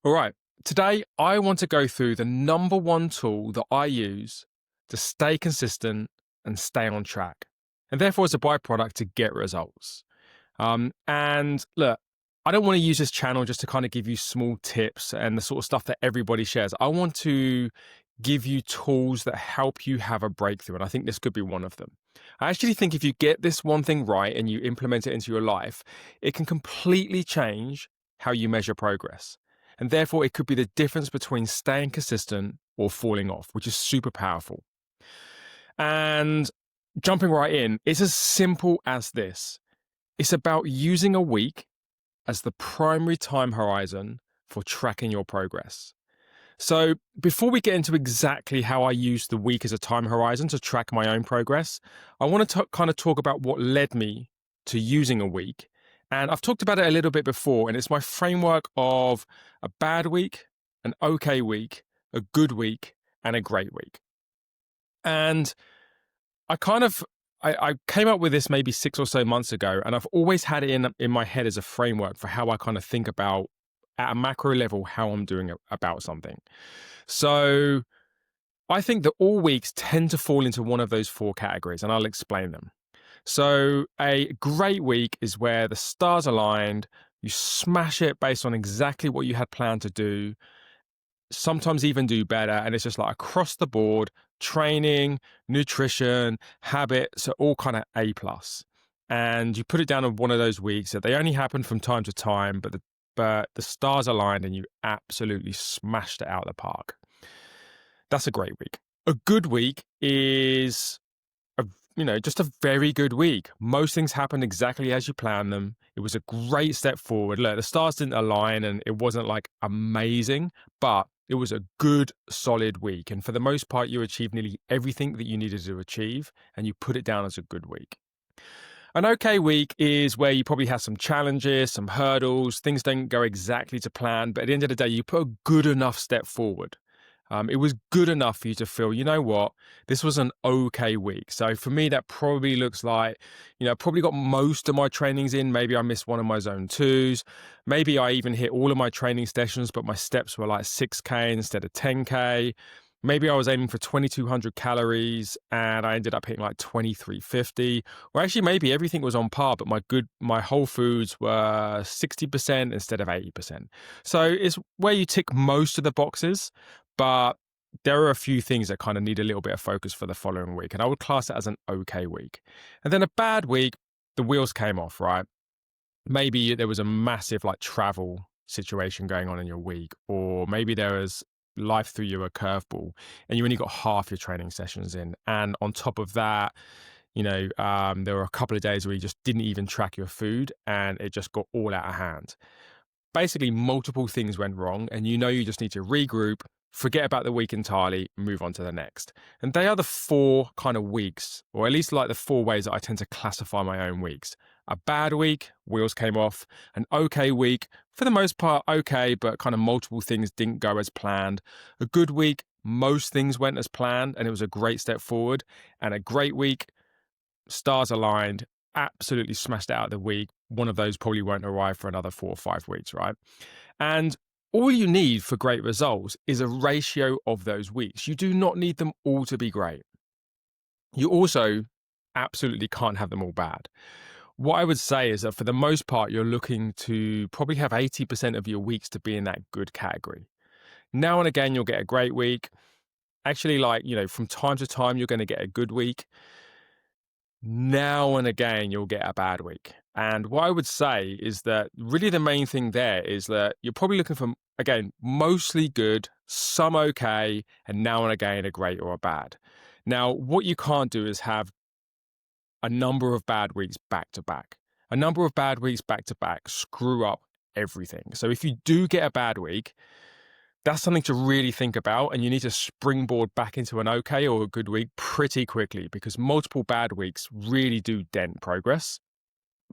All right. Today, I want to go through the number one tool that I use to stay consistent and stay on track, and therefore, as a byproduct, to get results. And look, I don't want to use this channel just to kind of give you small tips and the sort of stuff that everybody shares. I want to give you tools that help you have a breakthrough. And I think this could be one of them. I actually think if you get this one thing right and you implement it into your life, it can completely change how you measure progress. And therefore, it could be the difference between staying consistent or falling off, which is super powerful. And jumping right in, it's as simple as this. It's about using a week as the primary time horizon for tracking your progress. So before we get into exactly how I use the week as a time horizon to track my own progress, I want to kind of talk about what led me to using a week. And I've talked about it a little bit before, and it's my framework of a bad week, an okay week, a good week, and a great week. And I came up with this maybe 6 or so months ago, and I've always had it in my head as a framework for how I kind of think about, at a macro level, how I'm doing about something. So I think that all weeks tend to fall into one of those four categories, and I'll explain them. So a great week is where the stars aligned, you smash it based on exactly what you had planned to do, sometimes even do better, and it's just like across the board, training, nutrition, habits are all kind of A plus. And you put it down on one of those weeks that they only happen from time to time, but the stars aligned and you absolutely smashed it out of the park. That's a great week. A good week is just a very good week. Most things happened exactly as you planned them. It was a great step forward. Look, the stars didn't align and it wasn't like amazing, but it was a good, solid week. And for the most part, you achieved nearly everything that you needed to achieve, and you put it down as a good week. An okay week is where you probably have some challenges, some hurdles, things don't go exactly to plan, but at the end of the day, you put a good enough step forward. It was good enough for you to feel, you know what, this was an okay week. So for me, that probably looks like, probably got most of my trainings in. Maybe I missed one of my zone twos. Maybe I even hit all of my training sessions, but my steps were like 6K instead of 10K. Maybe I was aiming for 2,200 calories and I ended up hitting like 2,350. Or actually, maybe everything was on par, but my whole foods were 60% instead of 80%. So it's where you tick most of the boxes, but there are a few things that kind of need a little bit of focus for the following week. And I would class it as an okay week. And then a bad week, the wheels came off, right? Maybe there was a massive like travel situation going on in your week, or maybe there was life threw you a curveball and you only got half your training sessions in. And on top of that, there were a couple of days where you just didn't even track your food and it just got all out of hand. Basically, multiple things went wrong and you just need to regroup, forget about the week entirely, move on to the next. And they are the four kind of weeks, or at least like the four ways that I tend to classify my own weeks. A bad week, wheels came off. An okay week, for the most part, okay, but kind of multiple things didn't go as planned. A good week, most things went as planned and it was a great step forward. And a great week, stars aligned, absolutely smashed out of the week. One of those probably won't arrive for another 4 or 5 weeks, right? And all you need for great results is a ratio of those weeks. You do not need them all to be great. You also absolutely can't have them all bad. What I would say is that for the most part, you're looking to probably have 80% of your weeks to be in that good category. Now and again, you'll get a great week. Actually, from time to time, you're going to get a good week. Now and again, you'll get a bad week. And what I would say is that really the main thing there is that you're probably looking for, again, mostly good, some okay, and now and again a great or a bad. Now, what you can't do is have a number of bad weeks back to back. A number of bad weeks back to back screw up everything. So if you do get a bad week, that's something to really think about, and you need to springboard back into an okay or a good week pretty quickly, because multiple bad weeks really do dent progress.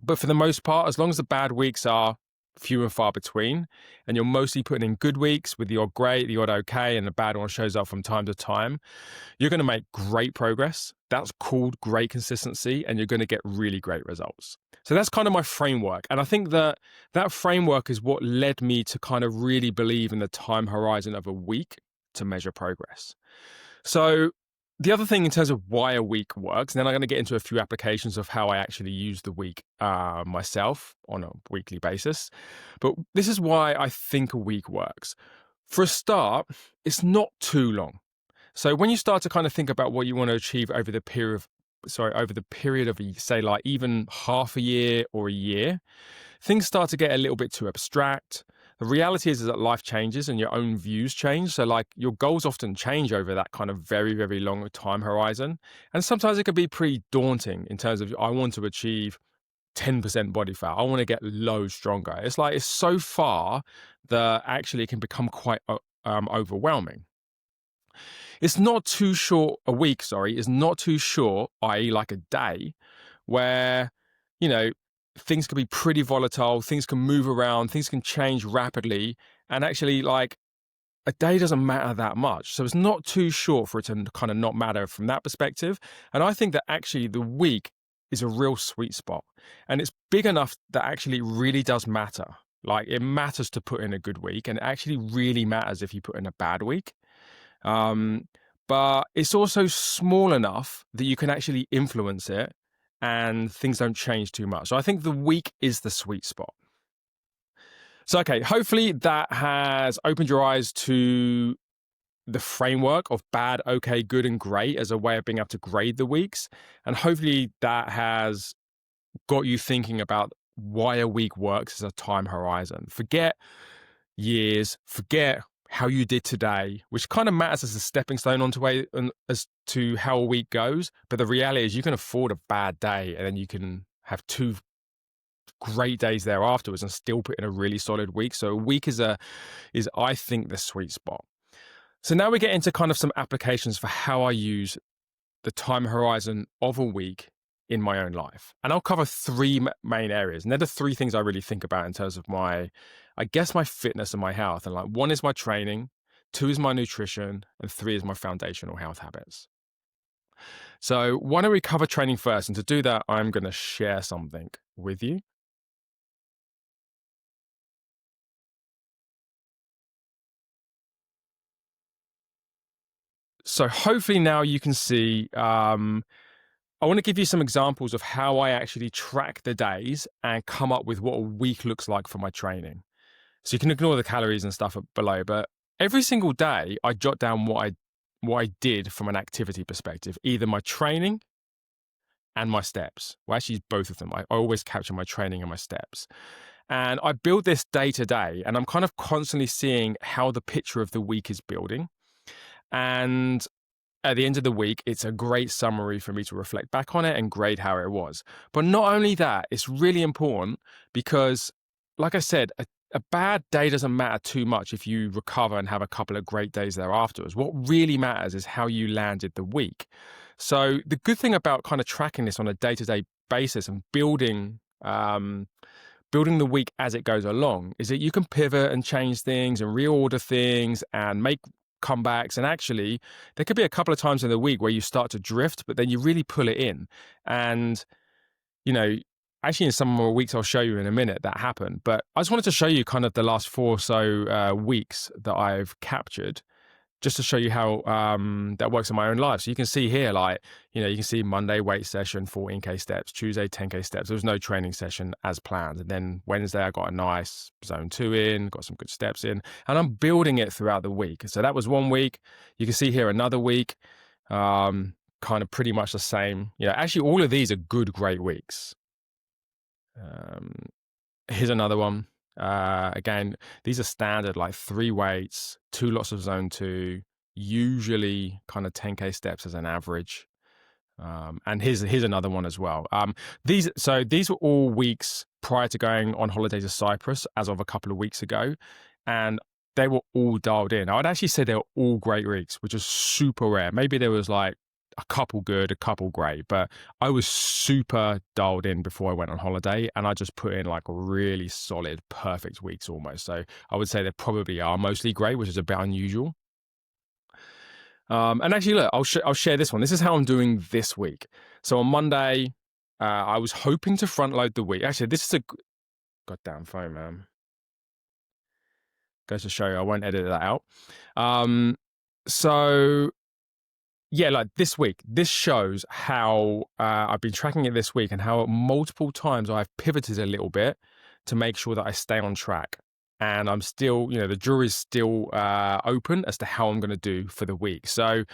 But for the most part, as long as the bad weeks are few and far between, and you're mostly putting in good weeks with the odd great, the odd okay, and the bad one shows up from time to time, you're going to make great progress. That's called great consistency, and you're going to get really great results. So that's kind of my framework. And I think that that framework is what led me to kind of really believe in the time horizon of a week to measure progress. So the other thing in terms of why a week works, and then I'm going to get into a few applications of how I actually use the week myself on a weekly basis. But this is why I think a week works. For a start, it's not too long. So when you start to kind of think about what you want to achieve over the period of, say, like even half a year or a year, things start to get a little bit too abstract. The reality is that life changes and your own views change. So like your goals often change over that kind of very, very long time horizon. And sometimes it can be pretty daunting in terms of, I want to achieve 10% body fat. I want to get loads stronger. It's like, it's so far that actually it can become quite overwhelming. It's not too short, a week, sorry, is not too short, i.e. like a day, where, you know, things can be pretty volatile, things can move around, things can change rapidly, and actually like a day doesn't matter that much. So it's not too short for it to kind of not matter from that perspective. And I think that actually the week is a real sweet spot, and it's big enough that actually it really does matter. Like it matters to put in a good week, and it actually really matters if you put in a bad week. But it's also small enough that you can actually influence it and things don't change too much. So I think the week is the sweet spot. So, okay, hopefully that has opened your eyes to the framework of bad, okay, good, and great as a way of being able to grade the weeks. And hopefully that has got you thinking about why a week works as a time horizon. Forget years, forget how you did today, which kind of matters as a stepping stone onto way as to how a week goes. But the reality is you can afford a bad day and then you can have 2 great days there afterwards and still put in a really solid week. So a week is I think the sweet spot. So now we get into kind of some applications for how I use the time horizon of a week in my own life. And I'll cover 3 main areas. And they're the 3 things I really think about in terms of my fitness and my health. And like 1 is my training, 2 is my nutrition, and 3 is my foundational health habits. So why don't we cover training first? And to do that, I'm going to share something with you. So hopefully now you can see, I want to give you some examples of how I actually track the days and come up with what a week looks like for my training. So you can ignore the calories and stuff below, but every single day I jot down what I did from an activity perspective, either my training and my steps. Well, actually both of them. I always capture my training and my steps. And I build this day to day, and I'm kind of constantly seeing how the picture of the week is building. And at the end of the week, it's a great summary for me to reflect back on it and grade how it was. But not only that, it's really important because, like I said, a bad day doesn't matter too much if you recover and have a couple of great days there afterwards. What really matters is how you landed the week. So the good thing about kind of tracking this on a day-to-day basis and building the week as it goes along is that you can pivot and change things and reorder things and make comebacks. And actually, there could be a couple of times in the week where you start to drift, but then you really pull it in. And, you know, actually in some more weeks, I'll show you in a minute that happened. But I just wanted to show you kind of the last 4 or so weeks that I've captured, just to show you how that works in my own life. So you can see here, like, you know, you can see Monday weight session, 14K steps, Tuesday, 10K steps. There was no training session as planned. And then Wednesday, I got a nice zone 2 in, got some good steps in, and I'm building it throughout the week. So that was 1 week. You can see here another week, kind of pretty much the same. You know, actually all of these are good, great weeks. Here's another one. Again, these are standard, like 3 weights, 2 lots of zone 2, usually kind of 10K steps as an average. And here's another one as well. These were all weeks prior to going on holiday to Cyprus as of a couple of weeks ago. And they were all dialed in. I would actually say they were all great weeks, which is super rare. Maybe there was like a couple good, a couple great, but I was super dialed in before I went on holiday, and I just put in like really solid, perfect weeks almost. So I would say they probably are mostly great, which is a bit unusual. And actually, look, I'll share this one. This is how I'm doing this week. So on Monday, I was hoping to front load the week. Actually, this is a goddamn phone, man. Goes to show you, I won't edit that out. So yeah, like this week, this shows how I've been tracking it this week and how multiple times I've pivoted a little bit to make sure that I stay on track. And I'm still, the jury's still open as to how I'm going to do for the week. So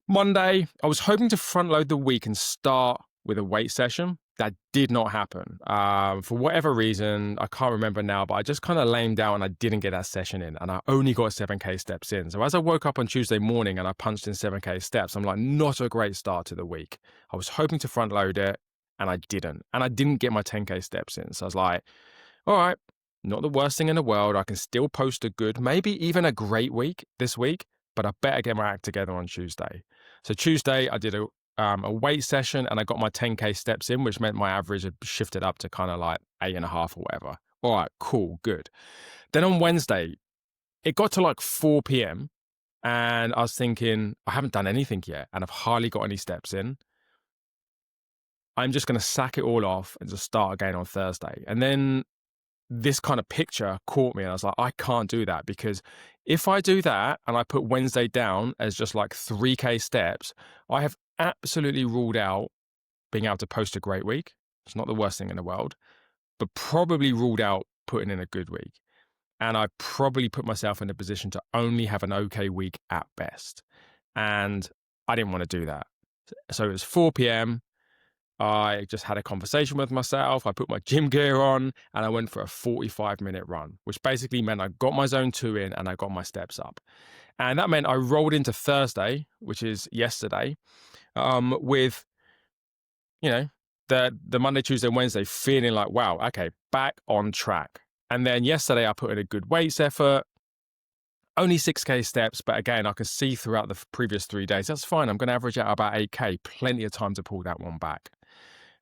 Monday, I was hoping to front load the week and start with a weight session. That did not happen. For whatever reason, I can't remember now, but I just kind of lamed out and I didn't get that session in, and I only got 7K steps in. So as I woke up on Tuesday morning and I punched in 7K steps, I'm like, not a great start to the week. I was hoping to front load it and I didn't. And I didn't get my 10K steps in. So I was like, all right, not the worst thing in the world. I can still post a good, maybe even a great week this week, but I better get my act together on Tuesday. So Tuesday, I did a weight session and I got my 10K steps in, which meant my average had shifted up to kind of like 8.5 or whatever. All right, cool, good. Then on Wednesday, it got to like 4 p.m. and I was thinking, I haven't done anything yet and I've hardly got any steps in. I'm just going to sack it all off and just start again on Thursday. And then this kind of picture caught me and I was like, I can't do that, because if I do that and I put Wednesday down as just like 3K steps, I have absolutely ruled out being able to post a great week. It's not the worst thing in the world, but probably ruled out putting in a good week. And I probably put myself in a position to only have an okay week at best. And I didn't want to do that. So it was 4 p.m. I just had a conversation with myself. I put my gym gear on and I went for a 45-minute run, which basically meant I got my zone 2 in and I got my steps up. And that meant I rolled into Thursday, which is yesterday, with, the Monday, Tuesday, Wednesday feeling like, wow, okay, back on track. And then yesterday I put in a good weights effort, only 6K steps, but again, I can see throughout the previous 3 days, that's fine. I'm going to average out about 8K, plenty of time to pull that one back.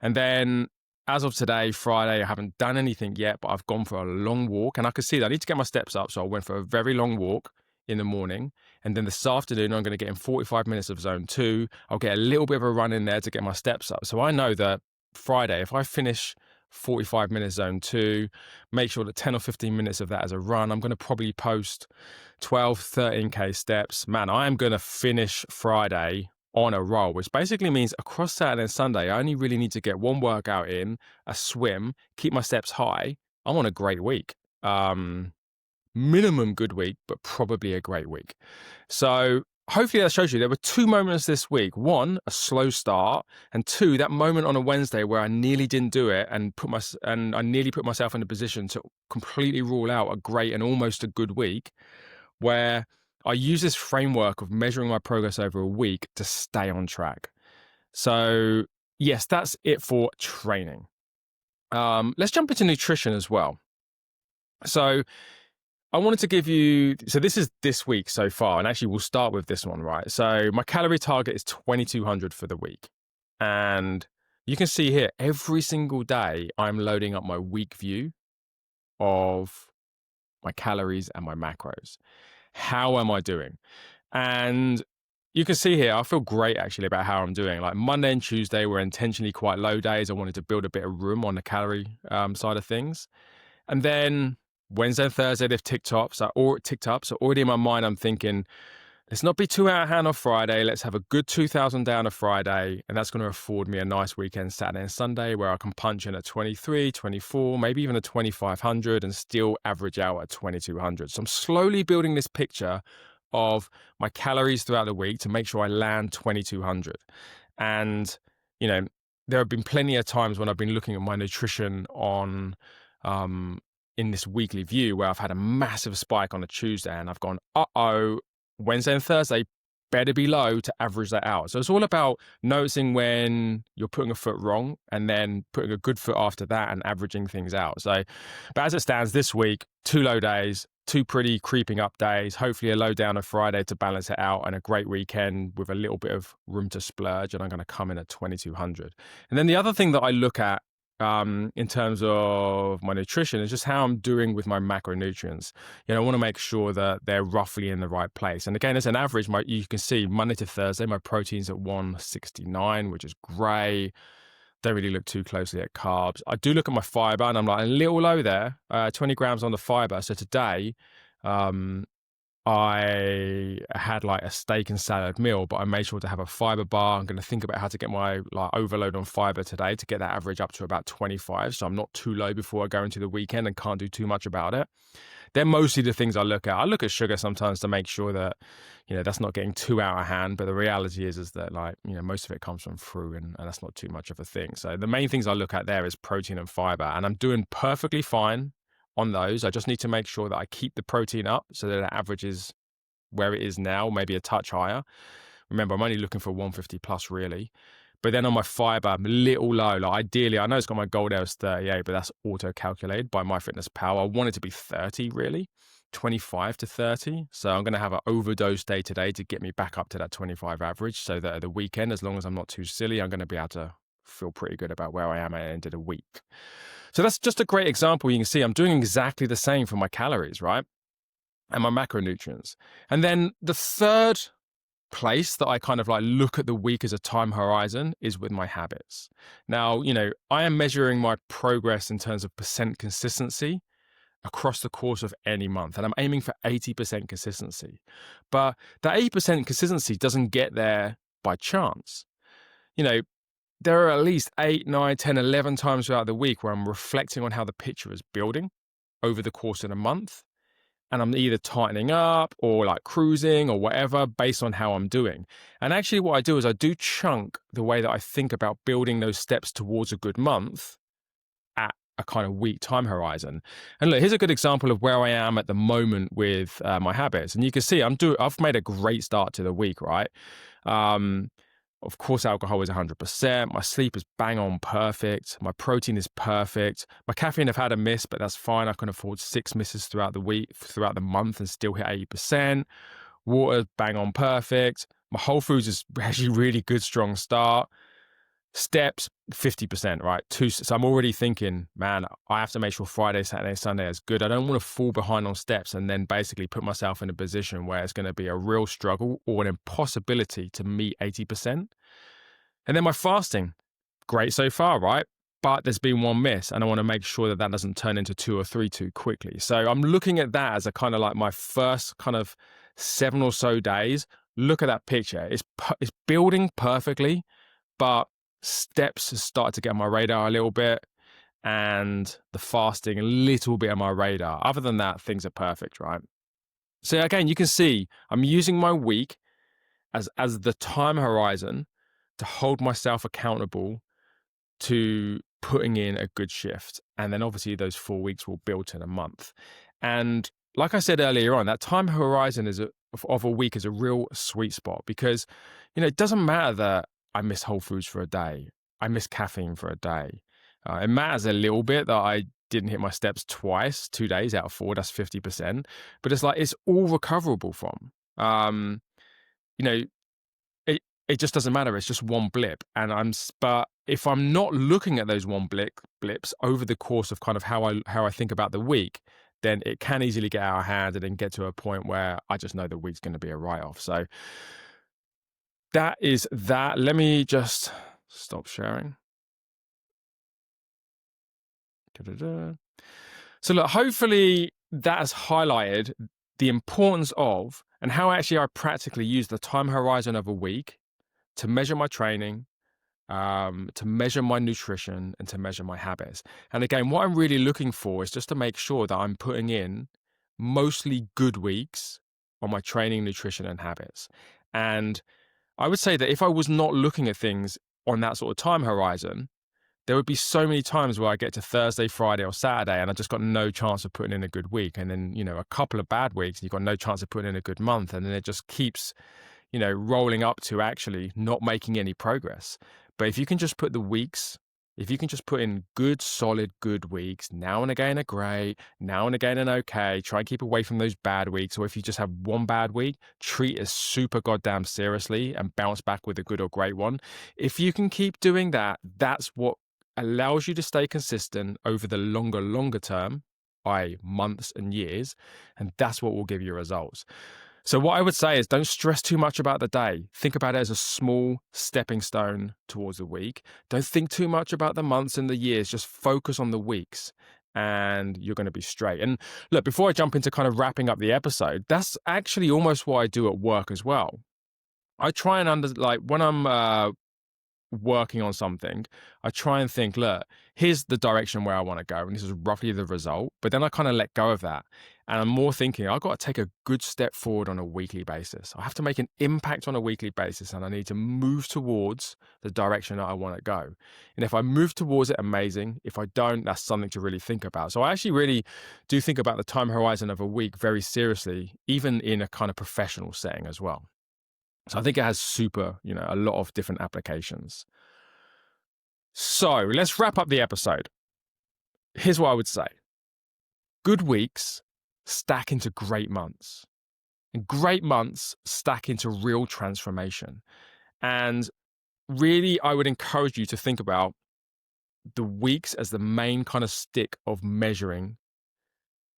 And then as of today, Friday, I haven't done anything yet, but I've gone for a long walk and I could see that I need to get my steps up. So I went for a very long walk in the morning. And then this afternoon, I'm going to get in 45 minutes of zone 2. I'll get a little bit of a run in there to get my steps up. So I know that Friday, if I finish 45 minutes zone 2, make sure that 10 or 15 minutes of that is a run, I'm going to probably post 12, 13K steps. Man, I am going to finish Friday on a roll, which basically means across Saturday and Sunday, I only really need to get one workout in, a swim, keep my steps high. I'm on a great week. Minimum good week, but probably a great week. So hopefully that shows you there were 2 moments this week. 1, a slow start, and 2, that moment on a Wednesday where I nearly didn't do it and I nearly put myself in a position to completely rule out a great and almost a good week, where I use this framework of measuring my progress over a week to stay on track. So yes, that's it for training. Let's jump into nutrition as well. So I wanted to give you, so this is this week so far, and actually we'll start with this one, right? So my calorie target is 2,200 for the week. And you can see here, every single day, I'm loading up my week view of my calories and my macros. How am I doing? And you can see here, I feel great actually about how I'm doing. Like Monday and Tuesday were intentionally quite low days. I wanted to build a bit of room on the calorie side of things. And then Wednesday and Thursday, they've ticked up. So already in my mind, I'm thinking, let's not be too out of hand on Friday. Let's have a good 2,000 down on Friday. And that's going to afford me a nice weekend, Saturday and Sunday, where I can punch in at 23, 24, maybe even a 2,500 and still average out at 2,200. So I'm slowly building this picture of my calories throughout the week to make sure I land 2,200. And, there have been plenty of times when I've been looking at my nutrition on, in this weekly view where I've had a massive spike on a Tuesday and I've gone, Wednesday and Thursday better be low to average that out. So it's all about noticing when you're putting a foot wrong and then putting a good foot after that and averaging things out. So, but as it stands this week, 2 low days, two pretty creeping up days, hopefully a low down on Friday to balance it out, and a great weekend with a little bit of room to splurge, and I'm going to come in at 2200. And then the other thing that I look at in terms of my nutrition is just how I'm doing with my macronutrients. I want to make sure that they're roughly in the right place. And again, as an average, you can see Monday to Thursday, my protein's at 169, which is great. Don't really look too closely at carbs. I do look at my fiber, and I'm like a little low there, 20 grams on the fiber. So today, I had like a steak and salad meal, but I made sure to have a fiber bar. I'm going to think about how to get my overload on fiber today to get that average up to about 25. So I'm not too low before I go into the weekend and can't do too much about it. They're mostly the things I look at. I look at sugar sometimes to make sure that, that's not getting too out of hand. But the reality is that most of it comes from fruit, and that's not too much of a thing. So the main things I look at there is protein and fiber, and I'm doing perfectly fine on those. I just need to make sure that I keep the protein up so that the average is where it is now, maybe a touch higher. Remember, I'm only looking for 150 plus really. But then on my fiber, I'm a little low. Like ideally, I know it's got my goal there as 38, but that's auto-calculated by MyFitnessPal. I want it to be 30 really, 25 to 30. So I'm going to have an overdose day today to get me back up to that 25 average, so that at the weekend, as long as I'm not too silly, I'm going to be able to feel pretty good about where I am at the end of the week. So that's just a great example. You can see I'm doing exactly the same for my calories, right? And my macronutrients. And then the third place that I kind of look at the week as a time horizon is with my habits. Now, I am measuring my progress in terms of percent consistency across the course of any month. And I'm aiming for 80% consistency. But that 80% consistency doesn't get there by chance. There are at least 8, 9, 10, 11 times throughout the week where I'm reflecting on how the picture is building over the course of a month. And I'm either tightening up or cruising or whatever based on how I'm doing. And actually what I do is I do chunk the way that I think about building those steps towards a good month at a kind of week time horizon. And look, here's a good example of where I am at the moment with my habits. And you can see I've made a great start to the week, right? Of course, alcohol is 100%. My sleep is bang on perfect. My protein is perfect. My caffeine, I've had a miss, but that's fine. I can afford 6 misses throughout the week, throughout the month, and still hit 80%. Water, bang on perfect. My Whole Foods is actually really good, strong start. Steps, 50%, right? So I'm already thinking, man, I have to make sure Friday, Saturday, Sunday is good. I don't want to fall behind on steps and then basically put myself in a position where it's going to be a real struggle or an impossibility to meet 80%. And then my fasting, great so far, right? But there's been one miss, and I want to make sure that doesn't turn into 2 or 3 too quickly. So I'm looking at that as a kind of my first kind of 7 or so days. Look at that picture. It's building perfectly, but steps has started to get on my radar a little bit, and the fasting a little bit on my radar. Other than that, things are perfect, right? So again, you can see I'm using my week as the time horizon to hold myself accountable to putting in a good shift. And then obviously those 4 weeks will build in a month. And like I said earlier on, that time horizon of a week is a real sweet spot, because, it doesn't matter that I miss Whole Foods for a day. I miss caffeine for a day. It matters a little bit that I didn't hit my steps twice, 2 days out of 4, that's 50%. But it's all recoverable from. It just doesn't matter. It's just one blip. But if I'm not looking at those one blips over the course of kind of how I think about the week, then it can easily get out of hand and then get to a point where I just know the week's going to be a write-off. So that is that. Let me just stop sharing. Da-da-da. So look, hopefully that has highlighted the importance of and how actually I practically use the time horizon of a week to measure my training, to measure my nutrition, and to measure my habits. And again, what I'm really looking for is just to make sure that I'm putting in mostly good weeks on my training, nutrition, and habits. And I would say that if I was not looking at things on that sort of time horizon, there would be so many times where I get to Thursday, Friday, or Saturday, and I just got no chance of putting in a good week. And then, a couple of bad weeks, and you've got no chance of putting in a good month. And then it just keeps, rolling up to actually not making any progress. But if you can just put the weeks If you can just put in good, solid, good weeks, now and again are great, now and again an okay, try and keep away from those bad weeks. Or if you just have one bad week, treat it super goddamn seriously and bounce back with a good or great one. If you can keep doing that, that's what allows you to stay consistent over the longer term, by months and years, and that's what will give you results. So what I would say is don't stress too much about the day. Think about it as a small stepping stone towards the week. Don't think too much about the months and the years. Just focus on the weeks and you're going to be straight. And look, before I jump into kind of wrapping up the episode, that's actually almost what I do at work as well. I try and when I'm working on something, I try and think, look, here's the direction where I want to go, and this is roughly the result. But then I kind of let go of that. And I'm more thinking, I've got to take a good step forward on a weekly basis. I have to make an impact on a weekly basis, and I need to move towards the direction that I want to go. And if I move towards it, amazing. If I don't, that's something to really think about. So I actually really do think about the time horizon of a week very seriously, even in a kind of professional setting as well. So I think it has a lot of different applications. So let's wrap up the episode. Here's what I would say. Good weeks stack into great months. And great months stack into real transformation. And really, I would encourage you to think about the weeks as the main kind of stick of measuring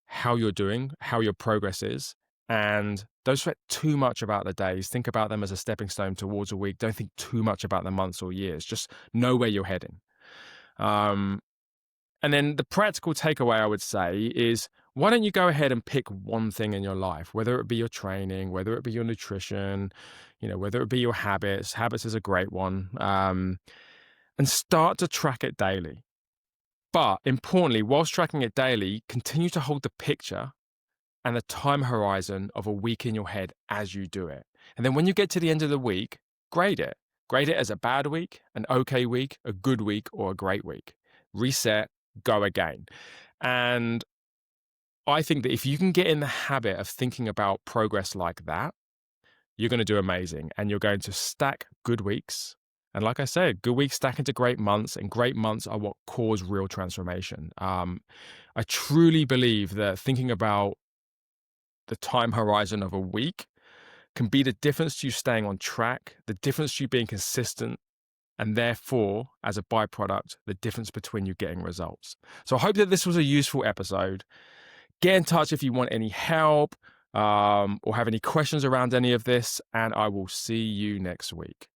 how you're doing, how your progress is. And don't sweat too much about the days. Think about them as a stepping stone towards a week. Don't think too much about the months or years. Just know where you're heading. And then the practical takeaway I would say is, why don't you go ahead and pick one thing in your life, whether it be your training, whether it be your nutrition, whether it be your habits. Habits is a great one. And start to track it daily. But importantly, whilst tracking it daily, continue to hold the picture and the time horizon of a week in your head as you do it. And then when you get to the end of the week, grade it. Grade it as a bad week, an okay week, a good week, or a great week. Reset, go again. And I think that if you can get in the habit of thinking about progress like that, you're going to do amazing. And you're going to stack good weeks. And like I said, good weeks stack into great months, and great months are what cause real transformation. I truly believe that thinking about the time horizon of a week can be the difference to you staying on track, the difference to you being consistent, and therefore, as a byproduct, the difference between you getting results. So I hope that this was a useful episode. Get in touch if you want any help or have any questions around any of this, and I will see you next week.